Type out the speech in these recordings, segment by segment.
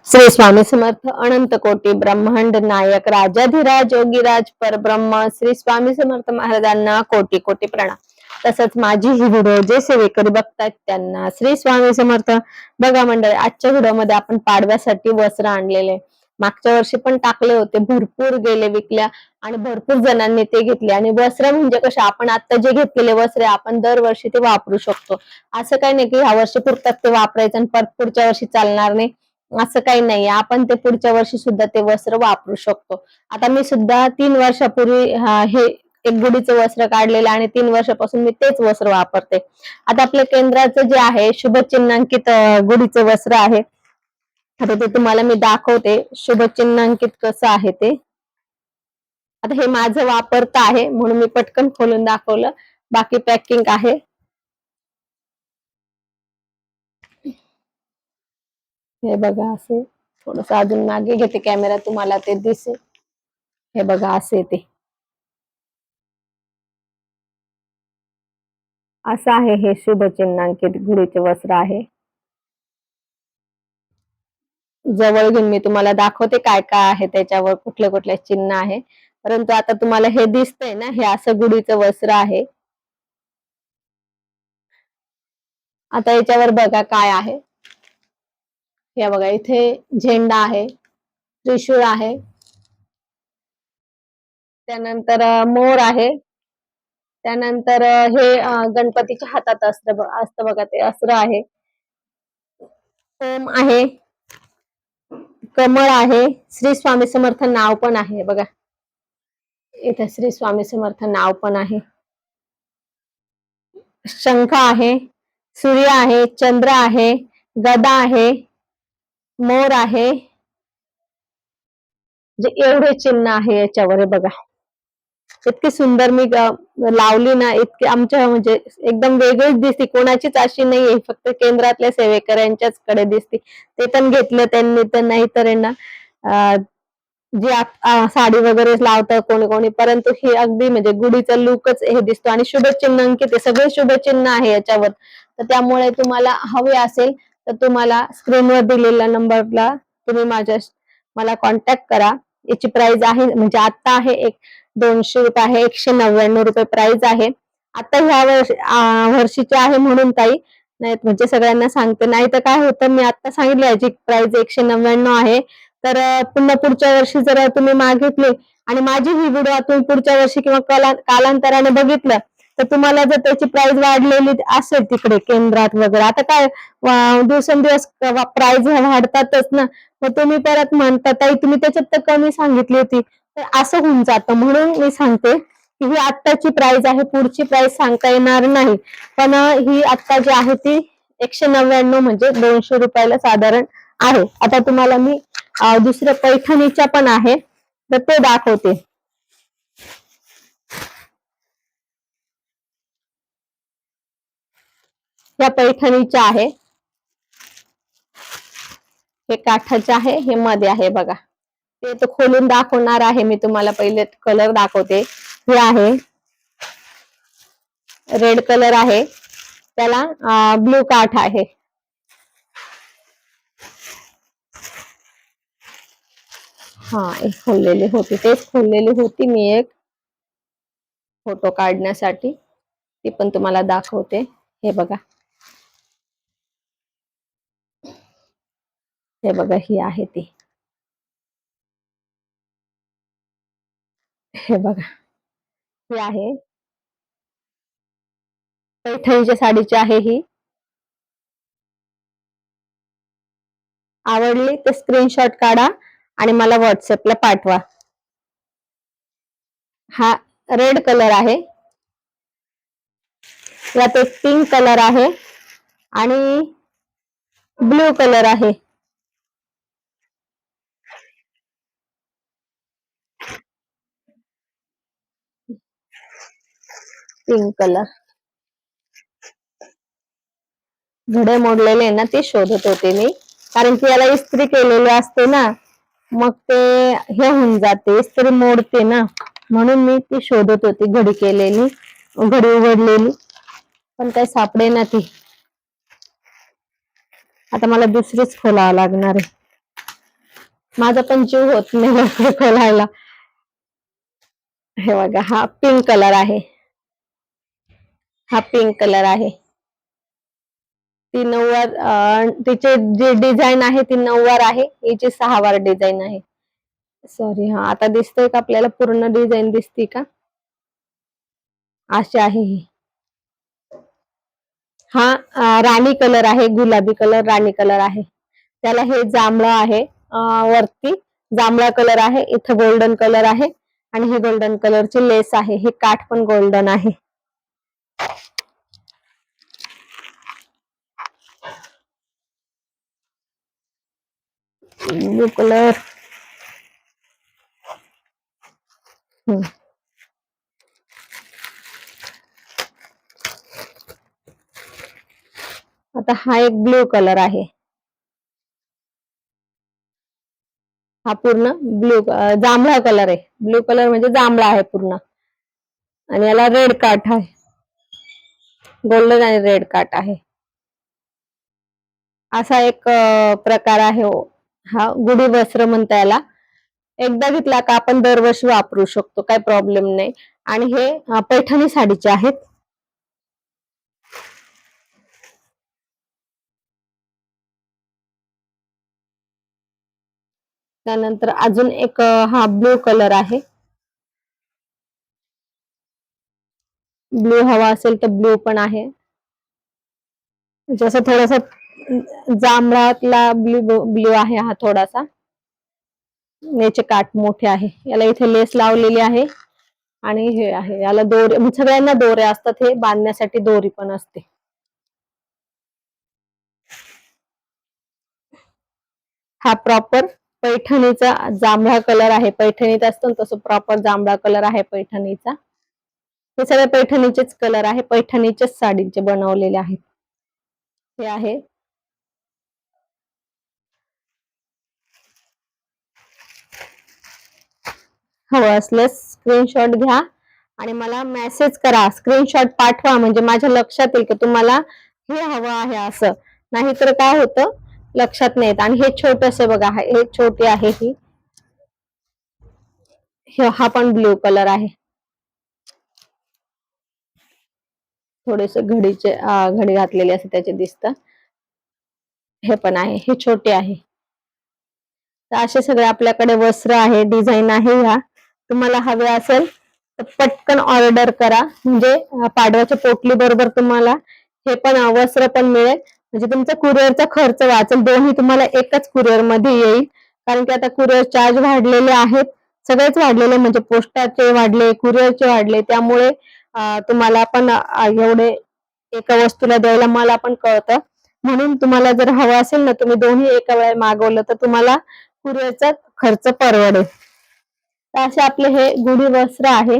श्री स्वामी समर्थ अनंत कोटी ब्रह्मांड नायक राजाधिराज योगीराज परब्रह्म श्री स्वामी समर्थ महाराजांना कोटी कोटी प्रणाम. तसंच माझी ही व्हिडिओ जे सेवेकरी बघतायत त्यांना श्री स्वामी समर्थ. बघा मंडळी, आजच्या व्हिडिओमध्ये आपण पाडव्यासाठी वस्त्र आणलेले. मागच्या वर्षी पण टाकले होते, भरपूर गेले विकल्या आणि भरपूर जणांनी ते घेतले. आणि वस्त्र म्हणजे कसे, आपण आता जे घेतलेले वस्त्र आपण दरवर्षी ते वापरू शकतो. असं काही नाही की ह्या वर्षी पुरतात ते वापरायचं आणि परत पुढच्या वर्षी चालणार नाही, असं काही नाही. आपण ते पुढच्या वर्षी सुद्धा ते वस्त्र वापरू शकतो. आता मी सुद्धा 3 वर्षापूर्वी हे एक गुढीचं वस्त्र काढलेलं आणि 3 वर्षापासून मी तेच वस्त्र वापरते. आता आपल्या केंद्राचं जे आहे शुभचिन्हांकित गुढीचं वस्त्र आहे. आता ते तुम्हाला मी दाखवते शुभचिन्हांकित कसं आहे ते. आता हे माझं वापरता आहे म्हणून मी पटकन खोलून दाखवलं, बाकी पॅकिंग आहे. हे बघा, असे थोडस अजून मागे घेते कॅमेरा, तुम्हाला ते दिसेल. हे बघा, असे ते असं आहे. हे शुभचिन्हांकित गुढीचे वस्त्र आहे. जवळ घेऊन मी तुम्हाला दाखवते काय काय आहे त्याच्यावर, कुठले कुठले चिन्ह आहे. परंतु आता तुम्हाला हे दिसतंय ना, हे असं गुढीचं वस्त्र आहे. आता याच्यावर बघा काय आहे. हे बघा, इथे झेंडा आहे, त्रिशूळ आहे, त्यानंतर मोर आहे, त्यानंतर हे गणपतीच्या हातात असतं बघा, ते अस्त्र आहे, ओम आहे, कमळ आहे, श्री स्वामी समर्थ नाव पण आहे बघा, इथे श्री स्वामी समर्थ नाव पण आहे, शंख आहे, सूर्य आहे, चंद्र आहे, गदा आहे, मोर आहे. जे एवढे चिन्ह आहे याच्यावर बघा. इतकी सुंदर मी लावली ना, इतकी आमच्या म्हणजे एकदम वेगळीच दिसते. कोणाचीच अशी नाहीये, फक्त केंद्रातल्या सेवेकऱ्यांच्याच कडे दिसते. ते पण घेतलं त्यांनी तर, नाही तर यांना जी साडी वगैरे लावतं कोणी कोणी, परंतु हे अगदी म्हणजे गुढीचा लुकच हे दिसतो. आणि शुभचिन्हांकित सगळे शुभचिन्ह आहे याच्यावर. तर त्यामुळे तुम्हाला हवे असेल तर तुम्हाला स्क्रीनवर दिलेल्या नंबरला तुम्ही मला कॉन्टॅक्ट करा. याची प्राइस आहे म्हणजे आता आहे 200 रुपये आहे, 199 रुपये प्राइस आहे. आता ह्या वर्षीची आहे म्हणून ताई, नाही म्हणजे सगळ्यांना सांगते. नाही तर काय होतं, मी आता सांगितलं याची प्राइस 199 आहे, तर पुन्हा पुढच्या वर्षी जर तुम्ही मागितले आणि माझी ही व्हिडिओ तुम्ही पुढच्या वर्षी किंवा कालांतराने बघितलं तर तुम्हाला जर त्याची प्राइस वाढलेली असेल तिकडे केंद्रात वगैरे, आता काय दिवसेंदिवस प्राइस वाढतातच ना, मग तुम्ही परत म्हणता ताई तुम्ही त्याच्यात तर कमी सांगितली होती, तर असं होऊन जातं. म्हणून मी सांगते की ही आत्ताची प्राइस आहे, पुढची प्राइस सांगता येणार नाही. पण ही आत्ता जी आहे ती 199 म्हणजे 200 रुपयाला साधारण आहे. आता तुम्हाला मी दुसऱ्या पैठणीच्या पण आहे तर ते दाखवते. या पैठणीच्या आहे, हे काठाचे आहे, हे मध्ये आहे बघा. ते तर खोलून दाखवणार आहे मी तुम्हाला. पहिले कलर दाखवते. हे आहे रेड कलर आहे, त्याला ब्लू काठ आहे. एक खोललेली होती, तेच खोललेली होती मी एक फोटो काढण्यासाठी, ती पण तुम्हाला दाखवते. हे बघा, हे बघा, ही आहे ती. हे बघा, ही आहे पैठणीच्या साडीची आहे ही. आवडली तर स्क्रीनशॉट काढा आणि मला व्हॉट्सअपला पाठवा. हा रेड कलर आहे, यात एक पिंक कलर आहे आणि ब्लू कलर आहे. पिंक कलर, घडे मोडलेले ना ते शोधत होते मी, कारण की याला इस्त्री केलेली असते ना, मग ते हे होऊन जाते, इस्त्री मोडते ना, म्हणून मी ती शोधत होती. घडी केलेली, घडी उघडलेली, पण काही सापडे ना ती. आता मला दुसरीच खोलावं लागणार आहे. माझा पण जीव होत नाही लवकर खोलायला. हे बघा, हा पिंक कलर आहे. हा पिंक कलर आहे. ती 9 तिचे जी डिझाईन आहे ती 9 आहे. हिची 6 डिझाईन आहे. सॉरी, हा आता दिसतंय का आपल्याला? पूर्ण डिझाईन दिसते का? अशी आहे ही. हा राणी कलर आहे, गुलाबी कलर राणी कलर आहे. त्याला हे जांभळं आहे, वरती जांभळा कलर आहे, इथं गोल्डन कलर आहे आणि हे गोल्डन कलरची लेस आहे. हे काठ पण गोल्डन आहे. Blue colour. आता हा एक ब्लू कलर आहे. हा पूर्ण ब्लू जांभळा कलर आहे. ब्लू कलर म्हणजे जांभळा आहे पूर्ण. आणि याला रेड काठ आहे, गोल्डन आणि रेड काठ आहे. असा एक प्रकार आहे हो. हा गुढी वस्त्र म्हणता याला. एकदा घेतला का आपण दरवर्षी वापरू शकतो, काही प्रॉब्लेम नाही. आणि हे पैठणी साडीचे आहेत. त्यानंतर अजून एक हा ब्लू कलर आहे. ब्लू हवा असेल तर ब्लू पण आहे. जसं थोडासा जांभळातला ब्लू आहे हा थोडासा. याचे काठ मोठे आहे. याला इथे लेस लावलेली आहे आणि हे आहे, याला दोरे, सगळ्यांना दोरे असतात, हे बांधण्यासाठी दोरी पण असते. हा प्रॉपर पैठणीचा जांभळा कलर आहे. पैठणीत असतो तसं प्रॉपर जांभळा कलर आहे पैठणीचा. हे सगळे पैठणीचेच कलर आहे, पैठणीच्याच साडीचे बनवलेले आहेत. हे आहे. हवं असल्यास स्क्रीनशॉट घ्या आणि मला मेसेज करा, स्क्रीनशॉट पाठवा, म्हणजे माझ्या लक्षात येईल की तुम्हाला हे हवं आहे असं. नाहीतर काय होतं, लक्षात नाही येत. आणि हे छोटसे बघा, हे छोटी आहे ही. हा पण ब्लू कलर आहे. थोडेसे घडी घातलेले असते त्याचे दिसतं. हे पण आहे, हे छोटे आहे. तर असे सगळे आपल्याकडे वस्त्र आहे, डिझाईन आहे. ह्या तुम्हाला हवे असेल तर पटकन ऑर्डर करा, म्हणजे पाडव्याच्या पोटली बरोबर तुम्हाला हे पण वस्त्र पण मिळेल. म्हणजे तुमचा कुरिअरचा खर्च वाचेल. दोन्ही तुम्हाला एकच कुरिअर मध्ये येईल. कारण की आता कुरिअर चार्ज वाढलेले आहेत, सगळेच वाढलेले, म्हणजे पोस्टाचे वाढले, कुरिअरचे वाढले. त्यामुळे तुम्हाला पण एवढे एका वस्तूला द्यायला मला पण कळतं. म्हणून तुम्हाला जर हवं असेल ना, तुम्ही दोन्ही एका वेळेला मागवलं तर तुम्हाला कुरिअरचा खर्च परवडेल. तर असे आपले हे गुढी वस्त्र आहे.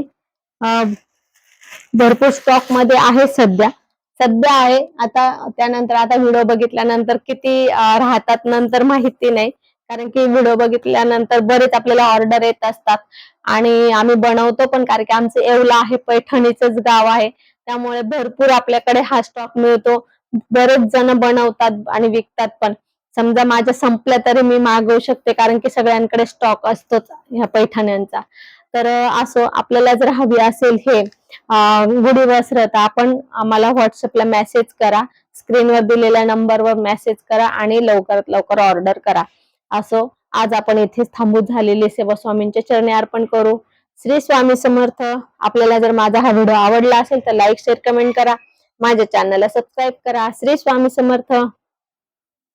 भरपूर स्टॉक मध्ये आहे सध्या आहे. आता त्यानंतर आता व्हिडिओ बघितल्यानंतर किती राहतात नंतर माहिती नाही. कारण की व्हिडिओ बघितल्यानंतर बरेच आपल्याला ऑर्डर येत असतात आणि आम्ही बनवतो पण, कारण की आमचं येवला आहे, पैठणीचंच गाव आहे. त्यामुळे भरपूर आपल्याकडे हा स्टॉक मिळतो. बरेच जण बनवतात आणि विकतात पण. समजा माझ्या संपल्या तरी मी मागवू शकते, कारण की सगळ्यांकडे स्टॉक असतोच ह्या पैठण्यांचा. तर असो, आपल्याला जर हवी असेल हे गुढी वस्त्र तर आपण आम्हाला व्हॉट्सअपला मेसेज करा, स्क्रीनवर दिलेल्या नंबरवर मेसेज करा आणि लवकरात लवकर ऑर्डर करा. असो, आज आपण इथेच थांबू. झालेली सेवा स्वामींच्या चरणी अर्पण करू. श्री स्वामी समर्थ. आपल्याला जर माझा हा व्हिडिओ आवडला असेल तर लाईक, शेअर, कमेंट करा. माझ्या चॅनलला सबस्क्राईब करा. श्री स्वामी समर्थ.